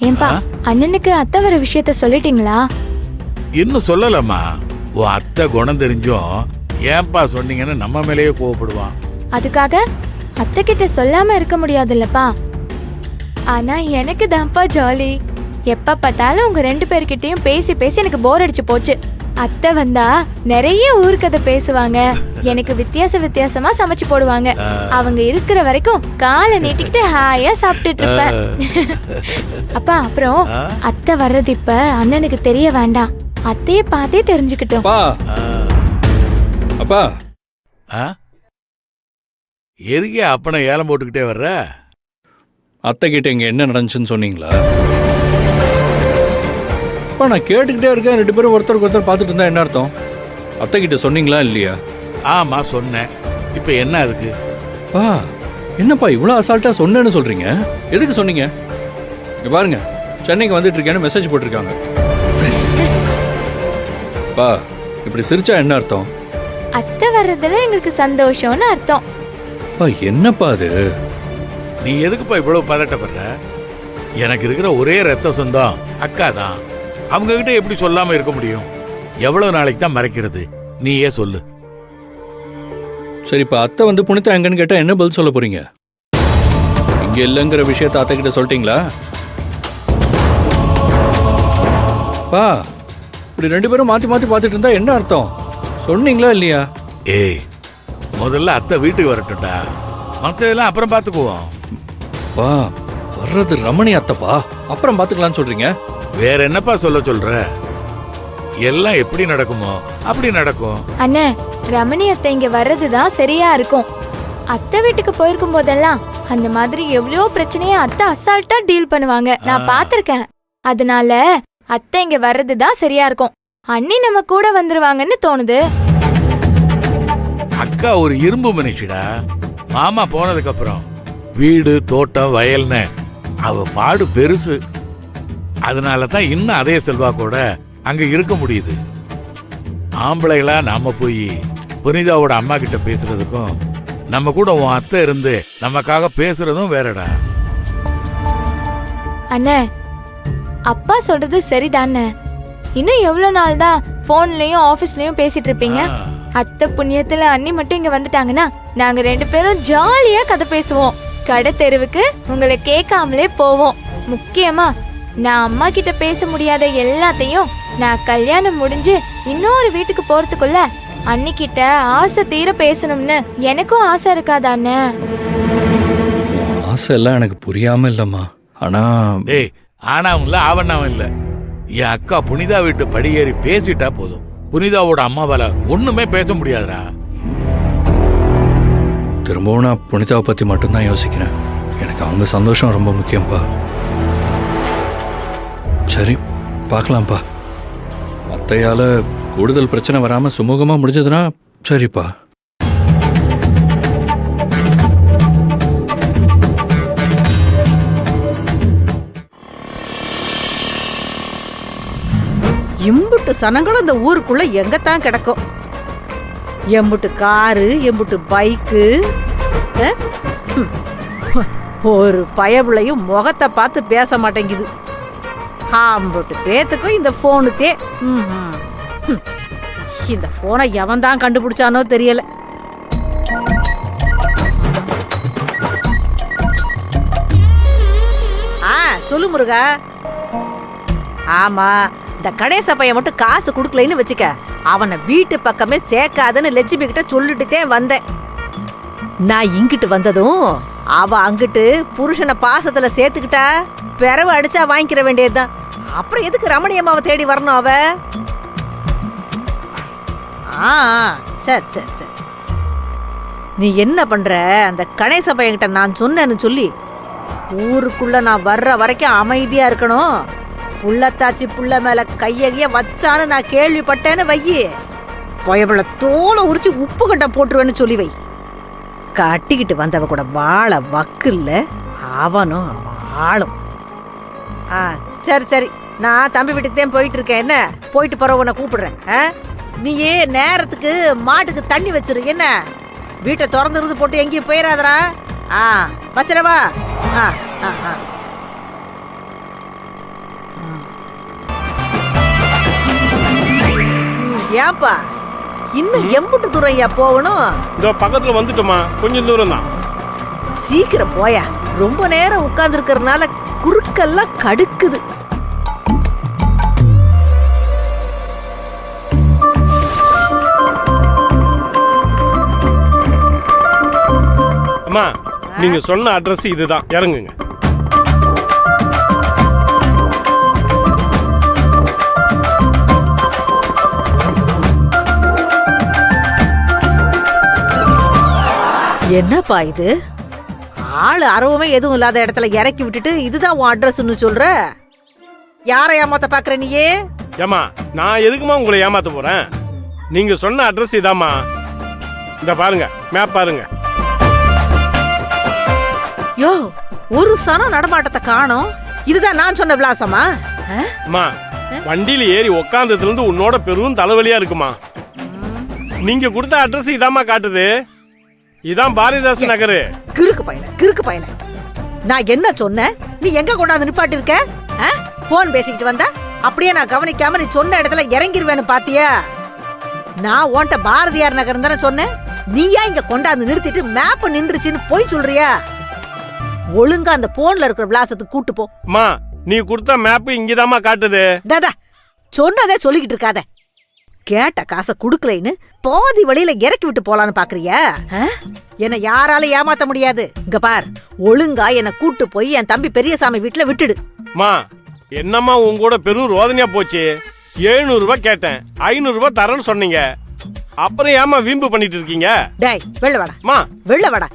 ஏன்பா அண்ணனுக்கு அத்தை வர விஷயத்த சொல்லிட்டீங்களா? இன்னும் சொல்லலம்மா. உன் அத்தை குணம் தெரிஞ்சும் ஏன்பா சொன்னீங்கன்னு நம்ம மேலேயே கோவப்படுவான். அதுக்காக அத்தை கிட்ட சொல்லாம இருக்க முடியாதுல்லப்பா. ஆனா எனக்கு தான்ப்பா ஜாலி. எப்ப பார்த்தாலும் உங்க 2 பேர்கிட்டயும் பேசி பேசி எனக்கு போர் அடிச்சு போச்சு. அத்தை வந்தா நிறைய ஊர்க்கதை பேசுவாங்க, எனக்கு வித்தியாசமா சமைச்சு போடுவாங்க. அவங்க இருக்கிற வரைக்கும் காலை நீட்டிக்கிட்டு ஹாயா சாப்பிட்டுட்டு இருப்பேன். அப்பா அப்புறம் அத்தை வர்றது இப்ப அண்ணனுக்கு தெரிய வேண்டாம், அத்தைய பார்த்தே தெரிஞ்சுக்கிட்டோம். அப்பா எதுக்கே அப்பனை ஏலம் போட்டுக்கிட்டே வர்ற? அத்தை கிட்ட இங்க என்ன நடந்துச்சுன்னு சொன்னீங்களா? நான் கேட்டுக்கிட்டே இருக்கேன். 2 பேரும் ஒருத்தருக்கு ஒருத்தர் பார்த்துட்டு இருந்தா என்ன அர்த்தம்? அத்தை கிட்ட சொன்னீங்களா இல்லையா? ஆமா சொன்னேன். இப்ப என்ன அதுக்கு? என்னப்பா இவ்வளவு அசால்ட்டா சொன்னேன்னு சொல்றீங்க? எதுக்கு சொன்னீங்க? இங்க பாருங்க, சென்னைக்கு வந்துட்டு இருக்கேன்னு மெசேஜ் போட்டிருக்காங்க. பா இப்படி சிரிச்சா என்ன அர்த்தம்? அத்தை வர்றதுல எங்களுக்கு சந்தோஷம்னு அர்த்தம். என்னப்பா அது? நீ எதுக்குப்பா இவ்வளவு பதட்டப்படுற? எனக்கு இருக்கிற ஒரே ரத்த சொந்தம் அக்கா தான். அவங்க கிட்ட எப்படி சொல்லாம இருக்க முடியும்? எவ்வளவு நாளைக்கு தான் மறைக்கிறது? நீயே சொல்லு. சரிப்பா, அத்தை வந்து புனிதா எங்கன்னு கேட்டா என்ன பதில் சொல்ல போறீங்க? இங்க இல்லங்கிற விஷயத்த அத்தை கிட்ட சொல்லிட்டீங்களா? பா இப்படி 2 பேரும் மாத்தி மாத்தி பார்த்துட்டு இருந்தா என்ன அர்த்தம்? சொன்னீங்களா இல்லையா? ஏய், முதல்ல அத்தை வீட்டுக்கு வரட்டும்டா, மற்றதெல்லாம் அப்புறம் பார்த்துக்குவோம். பா வர்றது ரமணி அத்தைப்பா, அப்புறம் பார்த்துக்கலாம்னு சொல்றீங்க. வேற என்னப்பா சொல்ற? எல்லாம் எப்படி நடக்குமோ அப்படி நடக்கும். அண்ணே, ரமணி அத்தை இங்க வர்றதுதான் சரியா இருக்கும். அத்தை வீட்டுக்கு போயிருக்கும் போதெல்லாம் அந்த மாதிரி எவ்வளோ பிரச்சனைய அத்தை அசால்ட்டா டீல் பண்ணுவாங்க, நான் பாத்திருக்கேன். அதனால அத்தை இங்க வர்றதுதான் சரியா இருக்கும். அண்ணி நம்ம கூட வந்துருவாங்கன்னு தோணுது. அக்கா ஒரு இரும்பு மனுஷிடா. மாமா போனதுக்கு அப்புறம் வீடு தோட்டம் வயல்னு அவ பாடு பெருசு. அதனாலதான் இன்னும் அதே செல்வாக்கோட அங்க இருக்க முடியுது. ஆம்பளைகளா நாம போய் புனிதாவோட அம்மா கிட்ட பேசுறதுக்கும் நம்ம கூட உன் அத்தை இருந்து நமக்காக பேசுறதும் வேறடா. அண்ணே, அப்பா சொல்றது சரிதானே. இன்னும் எவ்வளவு நாள் தான் போன்லயும் ஆபீஸ்லயும் பேசிட்டு இருப்பீங்க? அத்தை புண்ணியத்துல அண்ணி மட்டும் இங்க வந்துட்டாங்கன்னா நாங்க 2 பேரும் ஜாலியா கதை பேசுவோம். கடை தெருவுக்கு உங்களை கேட்காமலே போவோம். முக்கியமா நான் அம்மா கிட்ட பேச முடியாத எல்லாத்தையும் நான் கல்யாணம் முடிஞ்சு இன்னொரு வீட்டுக்கு போறதுக்குள்ள அண்ணி கிட்ட ஆசை தீர பேசணும்னு எனக்கும் ஆசை இருக்காதானே? ஆசை எல்லாம் எனக்கு புரியாம இல்லம்மா. ஆனா டேய், ஆனாவும் இல்ல ஆவண்ணாவும் இல்ல. என் அக்கா புனிதா வீட்டு படியேறி பேசிட்டா போதும். புனிதாவோட அம்மாவால ஒண்ணுமே பேச முடியாதுடா. திரும்பவும் நான் புனிதாவை பத்தி மட்டும்தான் யோசிக்கிறேன். எனக்கு அவங்க சந்தோஷம் ரொம்ப முக்கியம்ப்பா. சரி பார்க்கலாம்ப்பா. அத்தையால கூடுதல் பிரச்சனை வராம சுமூகமா முடிஞ்சதுன்னா சரிப்பா. இம்புட்டு சனங்களும் இந்த ஊருக்குள்ள எங்கத்தான் கிடக்கும்? எம்புட்டு காரு, எம்புட்டு பைக்கு. ஒரு பயபுள்ளையும் முகத்தை பார்த்து பேச மாட்டேங்குது. ஆம்புட்டு பேத்துக்கும் இந்த போனுக்கே. இந்த போனை எவன் தான் கண்டுபிடிச்சானோ தெரியல. சொல்லு முருகா. ஆமா, இந்த கணேச பையன் மட்டும் காசு குடுக்கலைன்னு வச்சுக்க, அவனை வீட்டு பக்கமே சேர்க்காதுன்னு லட்சுமி கிட்ட சொல்லிட்டுதே வந்தேன். நான் இங்கிட்டு வந்ததும் அவ அங்கிட்டு புருஷனை பாசத்துல சேர்த்துக்கிட்டா பிறவு அடிச்சா வாங்கிக்கிற வேண்டியதுதான். அப்புறம் எதுக்கு ரமணி அம்மாவை தேடி வரணும் அவ? சரி சரி சரி. நீ என்ன பண்ற? அந்த கணேச பையன்கிட்ட நான் சொன்னேன்னு சொல்லி ஊருக்குள்ள நான் வர்ற வரைக்கும் அமைதியா இருக்கணும். புள்ளத்தாச்சி புள்ள மேல கைய வச்சான்னு நான் கேள்விப்பட்டேன்னு வையி, பயபுள்ள தோலை உரிச்சு உப்பு கட்ட போட்டுருவேன்னு சொல்லி வை. கட்டிக்கிட்டு வந்தவ கூட வாழ வக்கு இல்ல, அவனும் அவன் ஆளும். சரி சரி, நான் தம்பி வீட்டுக்கு தான் போயிட்டு இருக்கேன். என்ன போயிட்டு போற உன்னை கூப்பிடுறேன். நீயே நேரத்துக்கு மாட்டுக்கு தண்ணி வச்சிரு. என்ன வீட்டை திறந்து போட்டு எங்கேயும் போயிடாதரா? வச்சிரவா. ஏன்பா இன்னும் எம்புட்டு தூரம் ஐயா போகணும்? இதோ பக்கத்துல வந்துட்டோமா, கொஞ்சம் தூரம் தான். சீக்கிரம் போயா, ரொம்ப நேரம் உட்கார்ந்து இருக்கறனால குறுக்கெல்லாம் கடுக்குது. அம்மா, நீங்க சொன்ன அட்ரஸ் இதுதான், இறங்குங்க. என்னப்பா இது? ஆளு அரவமே எதுவும் இல்லாத இடத்துல இறக்கி விட்டுட்டு இதுதான் உன் அட்ரஸ்னு சொல்ற? யாரை ஏமாத்த பாக்குற நீயே? ஏமா, நான் எதுக்குமா உங்களை ஏமாத்த போறேன்? நீங்க சொன்ன அட்ரஸ் இதாம்மா. இந்த பாருங்க, மேப் பாருங்க. யோ, ஒரு சனம் நடமாட்டத்தை காணோம். இதுதான் நான் சொன்ன விலாசமா? அம்மா, வண்டியில ஏறி உக்காந்ததுல இருந்து உன்னோட பெரும் தலைவலியா இருக்குமா. நீங்க கொடுத்த அட்ரஸ் இதாம்மா காட்டுது. இதான் பாரதிதாஸ் நகரு. கிறுக்கு பயல. நான் என்ன சொன்னேன்? நீ எங்க கொண்டாந்து நிப்பாட்டி இருக்க? போன் பேசிக்கிட்டு வந்தா அப்படியே நான் கவனிக்காம நீ சொன்ன இடத்துல இறங்கிருவேன்னு பாத்தியா? நான் உன்ட்ட பாரதியார் நகர் தானே சொன்னேன். நீயா இங்க கொண்டாந்து நிறுத்திட்டு மேப் நின்றுச்சுன்னு போய் சொல்றியா? ஒழுங்கா அந்த போன்ல இருக்கிற விலாசத்துக்கு கூட்டு போ. அம்மா, நீ கொடுத்த மேப் இங்கதாம்மா காட்டுது. தாதா, சொன்னதே சொல்லிக்கிட்டு இருக்காத. கேட்ட காசை குடுக்கலைன்னு பாதி வழியில இறக்கி விட்டு போலான்னு பாக்குறியா? என்ன யாரால ஏமாத்த முடியாது. இங்க பார், ஒழுங்கா என்ன கூட்டு போய் என் தம்பி பெரியசாமி வீட்டுல விட்டுடு. மா, என்னம்மா உங்க கூட பெரும் ரோதனையா போச்சு. 700 ரூபாய் கேட்டேன், 500 ரூபாய் தரேன்னு சொன்னீங்க. அப்புறம் ஏமா வீம்பு பண்ணிட்டு இருக்கீங்க? டேய், வெள்ள வாடா. மா, வெள்ள வாடா.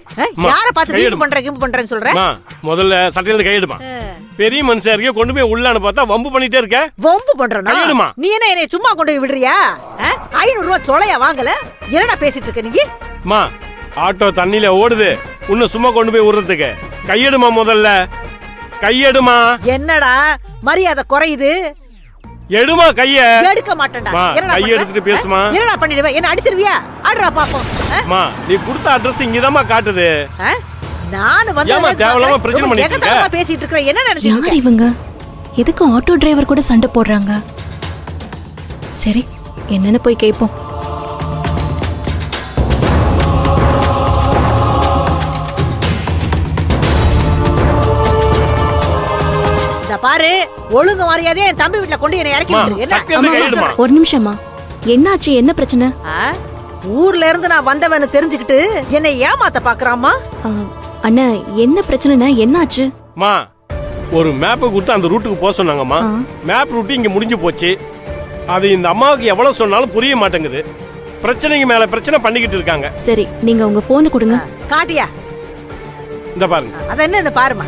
யார பார்த்து கையெடு. வீம்பு பண்றேன்னு சொல்ற? மா, முதல்ல சட்டையில கையெடுமா. பெரிய மனுஷருக்கு கொண்டு போய் உள்ளான்னு பார்த்தா வம்பு பண்ணிட்டே இருக்க. வம்பு பண்றனா? கையெடுமா. நீ என்ன என்னைய சும்மா கொண்டு போய் விடுறியா? 500 ரூபாய் சொலையா வாங்கல? என்னடா பேசிட்டு இருக்க நீ? மா, ஆட்டோ தண்ணியில ஓடுது, உன்னை சும்மா கொண்டு போய் விடுறதுக்கு. கையெடுமா, முதல்ல கையெடுமா. என்னடா மரியாதை குறையுது? எடுமா கைய. எடுக்க மாட்டேன்டா. மா, என்னடா கைய பண்ற? எடுத்துட்டு பேசுமா. என்னடா பண்ணிடுவ? என்ன அடிச்சிருவியா? ஆடுறா பாப்போம். மா, நீ கொடுத்த அட்ரஸ் இங்கதாம்மா காட்டுது. நான் வந்து ஏமா தேவலாம பிரச்சனை பண்ணிட்டு இருக்க? பேசிட்டு இருக்க. என்ன நினைச்சிட்டு யார் இருக்க? இவங்க? எதுக்கு ஆட்டோ டிரைவர் கூட சண்டை போடுறாங்க? சரி, என்னன்னு போய் கேட்போம். இத பாரு, ஒழுங்கு மரியாதையா என் தம்பி வீட்ல கொண்டு என்ன இறக்கி விட்டுரு. என்ன? சக்கரை கையெடுமா. ஒரு நிமிஷமா, என்னாச்சு? என்ன பிரச்சனை? ஊர்ல இருந்து நான் வந்தவன்னு தெரிஞ்சுக்கிட்டு என்னை ஏமாத்த பாக்குறாமா? அண்ணா, என்ன பிரச்சனைனா என்னாச்சு? மா, ஒரு மேப்பை கொடுத்து அந்த ரூட்டுக்கு போக சொன்னாங்கம்மா. ஆ. மேப் ரூட்டு இங்க முடிஞ்சு போச்சு. அது இந்த அம்மாவுக்கு எவ்வளவு சொன்னாலும் புரிய மாட்டேங்குது. பிரச்சனைக்கு மேல பிரச்சனை பண்ணிக்கிட்டு இருக்காங்க. சரி, நீங்க உங்க போனை கொடுங்க. காட்டியா? இந்த பாருங்க. அத என்னன்னு பாருமா.